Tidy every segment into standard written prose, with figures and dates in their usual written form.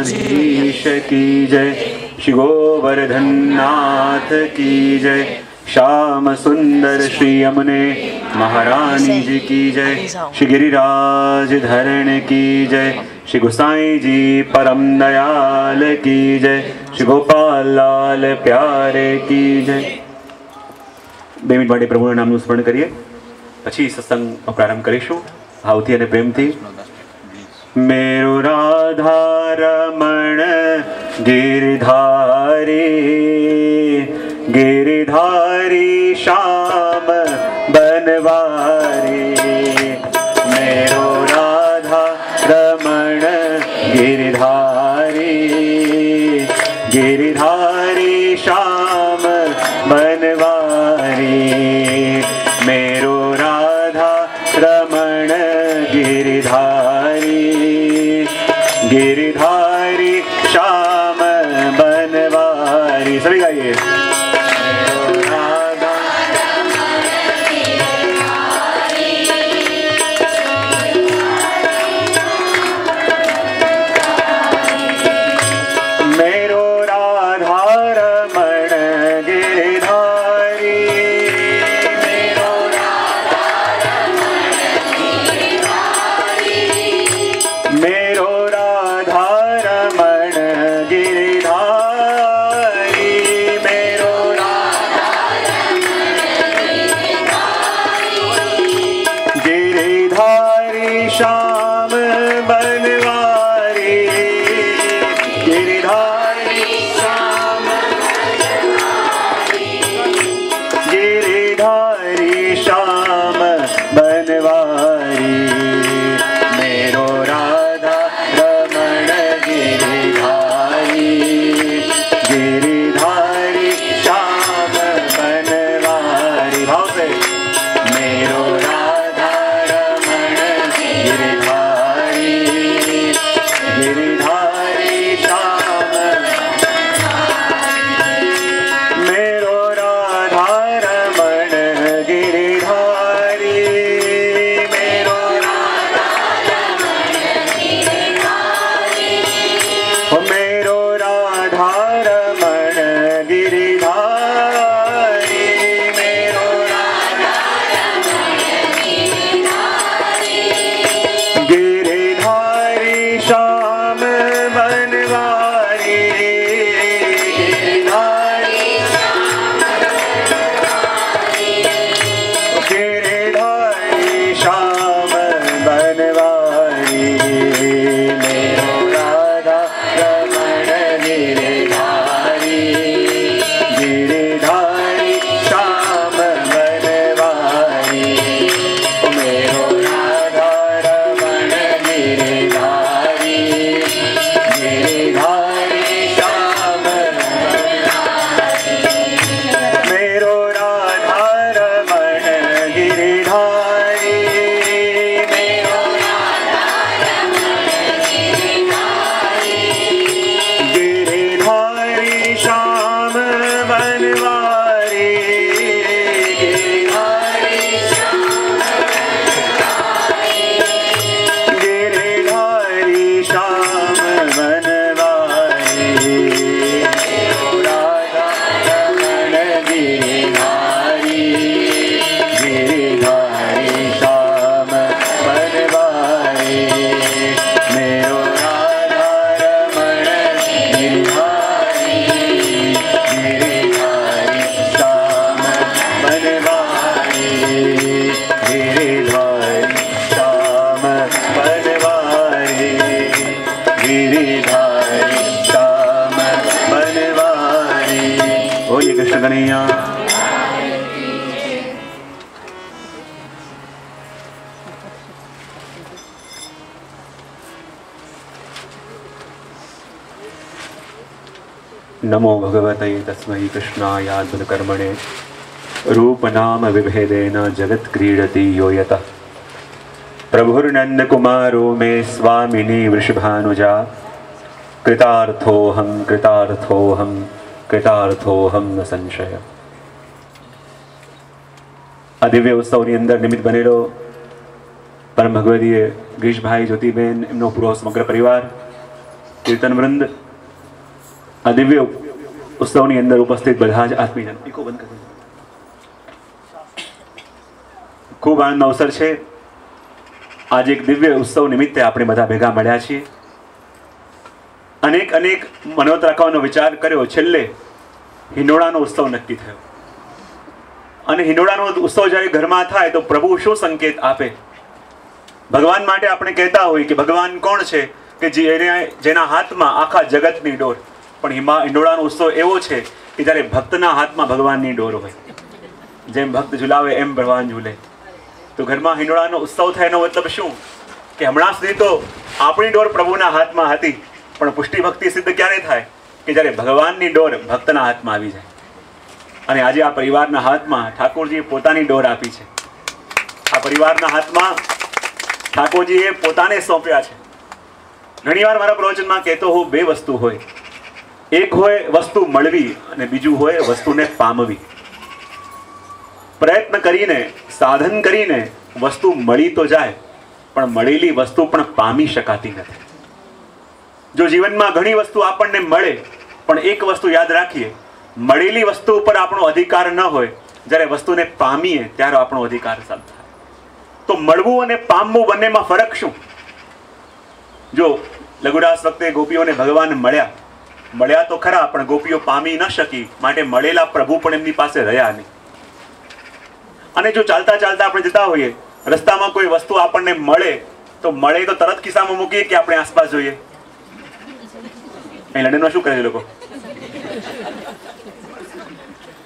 द्वारकाधीश की जय, श्री गोवर्धन नाथ की जय, श्याम सुंदर श्री यमुने महारानी जी की जय, श्री गिरिराज धरण की जय, श्री गोसाई जी परम दयाल की जय, श्री गोपाल लाल प्यारे की जय। 2 મિનિટ માટે પ્રભુના નામનું સ્મરણ કરીએ, પછી સત્સંગનો પ્રારંભ કરીશું ભાવથી અને પ્રેમથી। મેરુ રાધા રમણ ગિરધારી, गिरिधारी श्याम बनवारी, मेरो राधा रमण गिरधारी, गिरिधारी श्याम बनवारी, मेरो राधा रमण गिरधारी, गिरिधारी श्याम बनवारी। सभी गाइए। नमो भगवते तस्मै कृष्णाय कर्मणे रूप नाम विभेदेन जगत क्रीडति यो यतः प्रभुर्नंद कुमारो मे स्वामिनी वृषभानुजा कृतार्थोहम कृतार्थोहम कृतार्थोहम न संशय। आ दिव्य उत्सवनी अंदर निमित्त बनेलो परम भगवदीय गिरीशभाई ज्योतिबेन एमनो पूरो समग्र परिवार કીર્તન વૃંદ, આ દિવ્ય ઉત્સવની અંદર ઉપસ્થિત બધા જ આત્મીજનો, ખૂબ આનંદનો અવસર છે. આજે એક દિવ્ય ઉત્સવ નિમિત્તે આપણે બધા ભેગા મળ્યા છીએ. અનેક મનોત રાખવાનો વિચાર કર્યો. છેલ્લે હિંડોળાનો ઉત્સવ નક્કી થયો. અને હિંડોળાનો ઉત્સવ જ્યારે ઘરમાં થાય તો પ્રભુ શું સંકેત આપે? ભગવાન માટે આપણે કહેતા હોય કે ભગવાન કોણ છે? કે જેના હાથમાં આખા જગતની ડોર. પણ હિંડોળાનો ઉત્સવ એવો છે કે જ્યારે ભક્તના હાથમાં ભગવાનની ડોર હોય. જેમ ભક્ત ઝુલાવે એમ ભગવાન ઝૂલે. તો ઘરમાં હિંડોળાનો ઉત્સવ થાય એનો મતલબ શું? કે હમણાં સુધી તો આપણી ડોર પ્રભુના હાથમાં હતી, પણ પુષ્ટિ ભક્તિ સિદ્ધ ક્યારે થાય? કે જ્યારે ભગવાનની ડોર ભક્તના હાથમાં આવી જાય. અને આજે આ પરિવારના હાથમાં ઠાકોરજીએ પોતાની ડોર આપી છે. આ પરિવારના હાથમાં ઠાકોરજીએ પોતાને સોંપ્યા છે. ઘણીવાર મારા પ્રવચનમાં કહેતો હું, બે વસ્તુ હોય. એક હોય વસ્તુ મળવી અને બીજું હોય વસ્તુને પામવી. પ્રયત્ન કરીને, સાધન કરીને વસ્તુ મળી તો જાય, પણ મળેલી વસ્તુ પણ પામી શકાતી નથી. જો જીવનમાં ઘણી વસ્તુ આપણને મળે, પણ એક વસ્તુ યાદ રાખીએ, મળેલી વસ્તુ ઉપર આપણો અધિકાર ન હોય, જ્યારે વસ્તુને પામીએ ત્યારે આપણો અધિકાર સાબિત થાય. તો મળવું અને પામવું બંનેમાં ફરક શું? જો લઘુરાસ વખતે ગોપીઓને ભગવાન મળ્યા તો ખરા, પણ ગોપીઓ પામી ન શકી, માટે મળેલા પ્રભુ પણ એમની પાસે રહ્યા નહીં. અને જો ચાલતા ચાલતા આપણે જતા હોઈએ, રસ્તામાં કોઈ વસ્તુ આપણને મળે તો તરત ખિસ્સામાં મૂકીએ કે આપણે આસપાસ જોઈએ? અહીં લંડનમાં શું કરે છે લોકો?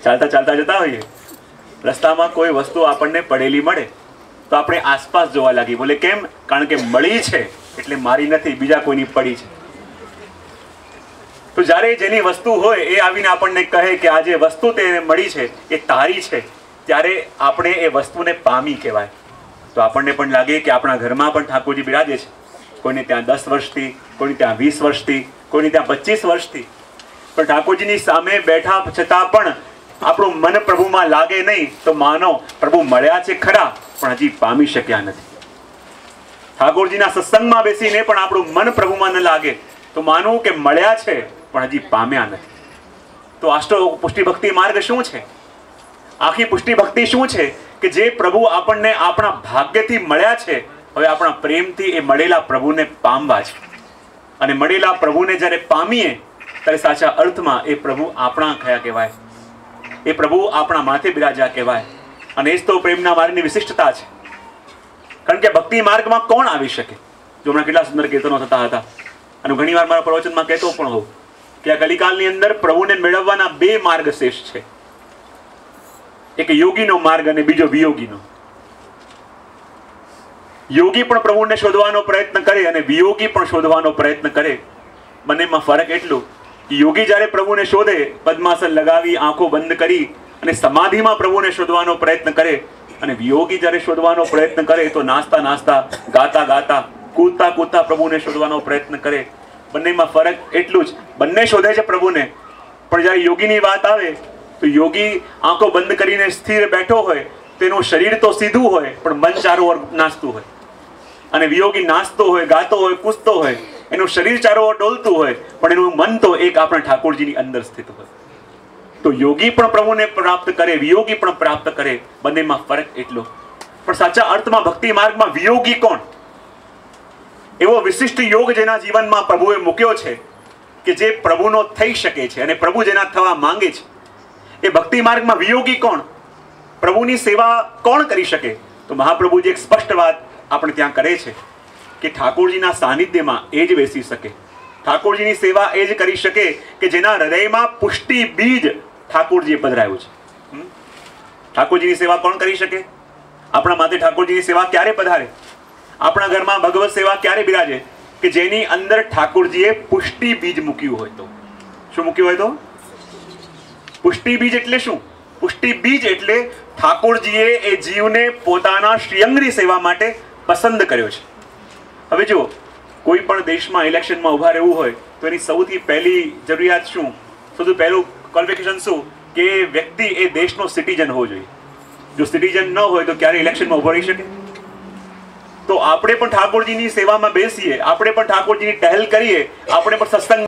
ચાલતા ચાલતા જતા હોઈએ, રસ્તામાં કોઈ વસ્તુ આપણને પડેલી મળે તો આપણે આસપાસ જોવા લાગી. બોલે કેમ? કારણ કે મળી છે એટલે મારી નથી, બીજા કોઈની પડી છે. તો જ્યારે જેની વસ્તુ હોય એ આવીને આપણને કહે કે આ જે વસ્તુ તે મળી છે એ તારી છે, ત્યારે આપણે એ વસ્તુને પામી કહેવાય. તો આપણને પણ લાગે કે આપણા ઘરમાં પણ ઠાકોરજી બિરાજે છે. કોઈને ત્યાં 10 વર્ષથી, કોઈને ત્યાં 20 વર્ષથી, કોઈને ત્યાં 25 વર્ષથી. પણ ઠાકોરજીની સામે બેઠા છતાં પણ આપણું મન પ્રભુમાં લાગે નહીં, તો માનો પ્રભુ મળ્યા છે ખરા, પણ હજી પામી શક્યા નથી. ઠાકોરજીના સત્સંગમાં બેસીને પણ આપણું મન પ્રભુમાં ન લાગે, તો માનવું કે મળ્યા છે પણ હજી પામ્યા નથી. તો આષ્ટો પુષ્ટિ ભક્તિ માર્ગ શું છે? આખી પુષ્ટિ ભક્તિ શું છે? કે જે પ્રભુ આપણને આપણા ભાગ્યથી મળ્યા છે, હવે આપણા પ્રેમથી એ મળેલા પ્રભુને પામવા છે. અને મળેલા પ્રભુને જ્યારે પામીએ ત્યારે સાચા અર્થમાં એ પ્રભુ આપણા કયા કહેવાય, એ પ્રભુ આપણા માથે બિરાજ્યા કહેવાય. અને એ જ તો પ્રેમના માર્ગની વિશિષ્ટતા છે. કારણ કે ભક્તિ માર્ગમાં કોણ આવી શકે? જો હમણાં કેટલા સુંદર કીર્તનો થતા હતા. અને ઘણી વાર મારા પ્રવચનમાં કહેતો પણ હોઉં કે આ કલિકાલની અંદર પ્રભુને મેળવવાના 2 માર્ગ શ્રેષ્ઠ છે. એક યોગીનો માર્ગ અને બીજો વિયોગીનો. યોગી પણ પ્રભુને શોધવાનો પ્રયત્ન કરે અને વિયોગી પણ શોધવાનો પ્રયત્ન કરે. બંનેમાં ફરક એટલું કે યોગી જ્યારે પ્રભુને શોધે, પદ્માસન લગાવી આંખો બંધ કરી અને સમાધિમાં પ્રભુને શોધવાનો પ્રયત્ન કરે, અને વિયોગી જ્યારે શોધવાનો પ્રયત્ન કરે તો નાસ્તા નાસ્તા, ગાતા ગાતા, કૂદતા કૂદતા પ્રભુને શોધવાનો પ્રયત્ન કરે. બંનેમાં ફરક એટલું જ, બંને શોધે છે પ્રભુને, પણ જ્યારે યોગીની વાત આવે તો યોગી આંખો બંધ કરીને સ્થિર બેઠો હોય, તેનું શરીર તો સીધું હોય પણ મન ચારો ઓર નાચતું હોય. અને વિયોગી નાચતો હોય, ગાતો હોય, કૂદતો હોય, એનું શરીર ચારો ઓર ડોલતું હોય, પણ એનું મન તો એક આપણા ઠાકોરજીની અંદર સ્થિત હોય. તો યોગી પણ પ્રભુને પ્રાપ્ત કરે, વિયોગી પણ પ્રાપ્ત કરે. બંનેમાં ફરક એટલો. પણ સાચા અર્થમાં ભક્તિ માર્ગમાં વિયોગી કોણ? એવો વિશિષ્ટ યોગ જેના જીવનમાં પ્રભુએ મૂક્યો છે કે જે પ્રભુનો થઈ શકે છે અને પ્રભુ જેના થવા માંગે છે. એ ભક્તિ માર્ગમાં વિયોગી કોણ? પ્રભુની સેવા કોણ કરી શકે? તો મહાપ્રભુજી એક સ્પષ્ટ વાત આપણે ત્યાં કરે છે કે ઠાકોરજીના સાનિધ્યમાં એ જ બેસી શકે, ઠાકોરજીની સેવા એ જ કરી શકે કે જેના હૃદયમાં પુષ્ટિ બીજ ઠાકોરજીએ પધરાયું છે. ઠાકોરજીની સેવા કોણ કરી શકે? આપણા માથે ઠાકોરજીની સેવા ક્યારે પધારે? આપણા ઘરમાં ભગવત સેવા ક્યારે બિરાજે? કે જેની અંદર ઠાકોરજીએ પુષ્ટિ બીજ મૂક્યું હોય. તો શું મૂક્યું હોય? તો પુષ્ટિ બીજ એટલે શું? પુષ્ટિ બીજ એટલે ઠાકોરજીએ એ જીવને પોતાના શ્રીઅંગની સેવા માટે પસંદ કર્યો છે. હવે જો કોઈ પણ દેશમાં ઇલેક્શનમાં ઉભા રહેવું હોય તો એની સૌથી પહેલી જરૂરિયાત શું? સૌથી પહેલું ક્વોલિફિકેશન શું? કે વ્યક્તિ એ દેશનો સિટીઝન હોવો જોઈએ. જો સિટીઝન ન હોય તો ક્યારે ઇલેક્શનમાં ઉભો રહી શકે? તો આપણે પણ ઠાકોરજીની સેવામાં બેસીએ, આપણે પણ ઠાકોરજીની ટહેલ કરીએ, આપણે પણ સત્સંગ